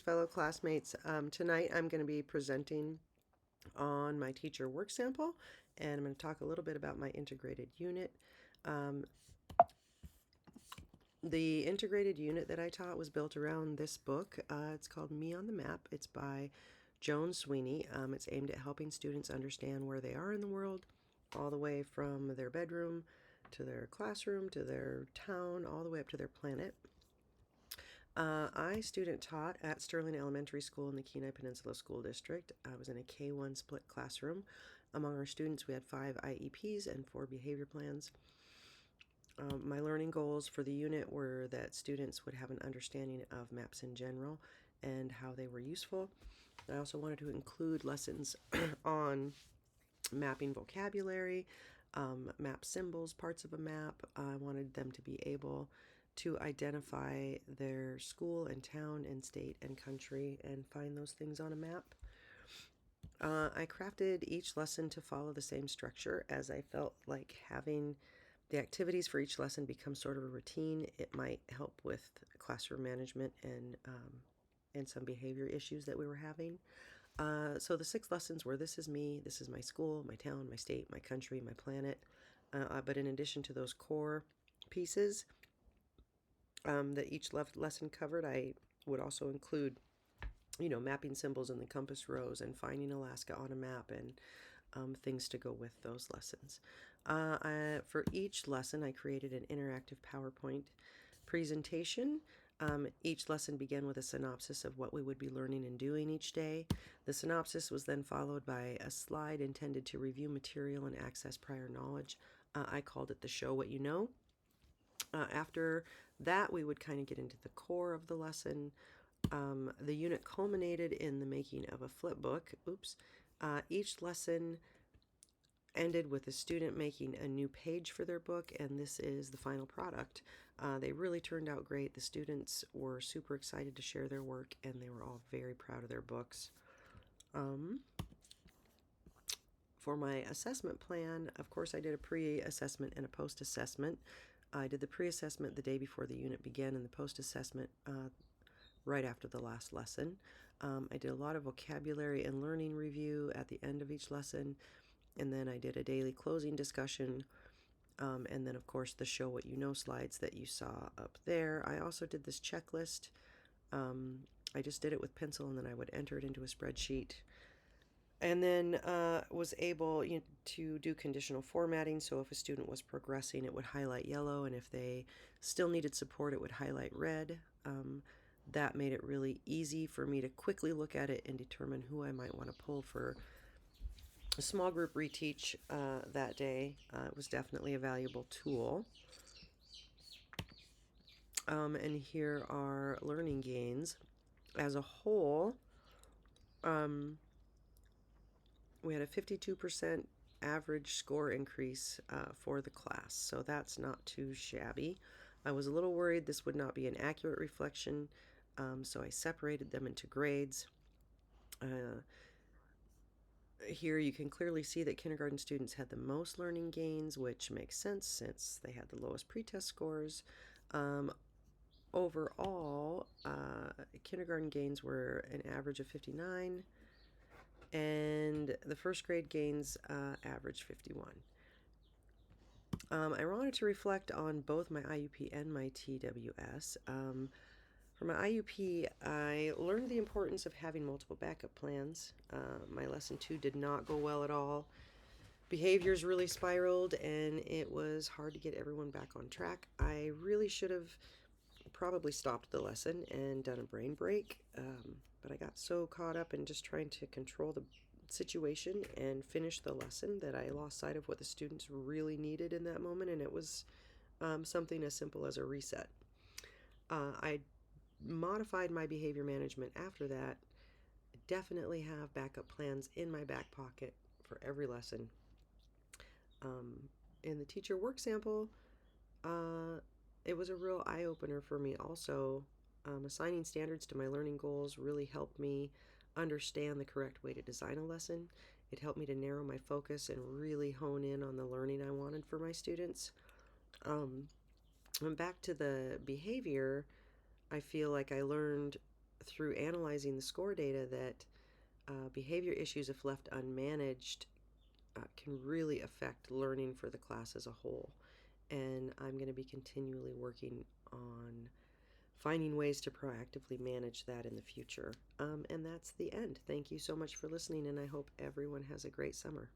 fellow classmates. Tonight I'm going to be presenting on my teacher work sample, and I'm going to talk a little bit about my integrated unit. Um, the integrated unit that I taught was built around this book. It's called Me on the Map. It's by Joan Sweeney. It's aimed at helping students understand where they are in the world, all the way from their bedroom to their classroom to their town, all the way up to their planet. I student taught at Sterling Elementary School in the Kenai Peninsula School District. I was in a K-1 split classroom. Among our students, we had 5 IEPs and 4 behavior plans. My learning goals for the unit were that students would have an understanding of maps in general and how they were useful. I also wanted to include lessons on mapping vocabulary, map symbols, parts of a map. I wanted them to be able to identify their school and town and state and country and find those things on a map. I crafted each lesson to follow the same structure, as I felt like having the activities for each lesson become sort of a routine. It might help with classroom management and some behavior issues that we were having. So the 6 lessons were: this is me, this is my school, my town, my state, my country, my planet. But in addition to those core pieces that each lesson covered, I would also include, mapping symbols in the compass rose and finding Alaska on a map and things to go with those lessons. For each lesson, I created an interactive PowerPoint presentation. Each lesson began with a synopsis of what we would be learning and doing each day. The synopsis was then followed by a slide intended to review material and access prior knowledge. I called it the Show What You Know. After that, we would kind of get into the core of the lesson. The unit culminated in the making of a flip book. Each lesson ended with a student making a new page for their book, and this is the final product. They really turned out great. The students were super excited to share their work, and they were all very proud of their books. For my assessment plan, of course, I did a pre-assessment and a post-assessment. I did the pre-assessment the day before the unit began, and the post-assessment right after the last lesson. I did a lot of vocabulary and learning review at the end of each lesson, and then I did a daily closing discussion, and then, of course, the Show What You Know slides that you saw up there. I also did this checklist. I just did it with pencil, and then I would enter it into a spreadsheet. And then was able to do conditional formatting. So if a student was progressing, it would highlight yellow, and if they still needed support, it would highlight red. That made it really easy for me to quickly look at it and determine who I might want to pull for a small group reteach that day. It was definitely a valuable tool. And here are learning gains. As a whole, we had a 52% average score increase for the class, so that's not too shabby. I was a little worried this would not be an accurate reflection, so I separated them into grades. Here you can clearly see that kindergarten students had the most learning gains, which makes sense since they had the lowest pretest scores. Overall, kindergarten gains were an average of 59, and the first grade gains average 51. I wanted to reflect on both my IUP and my TWS. For my IUP, I learned the importance of having multiple backup plans. My lesson 2 did not go well at all. Behaviors really spiraled, and it was hard to get everyone back on track. I really should have probably stopped the lesson and done a brain break, but I got so caught up in just trying to control the situation and finish the lesson that I lost sight of what the students really needed in that moment, and it was something as simple as a reset. I modified my behavior management after that. I definitely have backup plans in my back pocket for every lesson. In the teacher work sample, it was a real eye-opener for me also. Assigning standards to my learning goals really helped me understand the correct way to design a lesson. It helped me to narrow my focus and really hone in on the learning I wanted for my students. And back to the behavior, I feel like I learned through analyzing the score data that behavior issues, if left unmanaged, can really affect learning for the class as a whole. And I'm going to be continually working on finding ways to proactively manage that in the future. And that's the end. Thank you so much for listening, and I hope everyone has a great summer.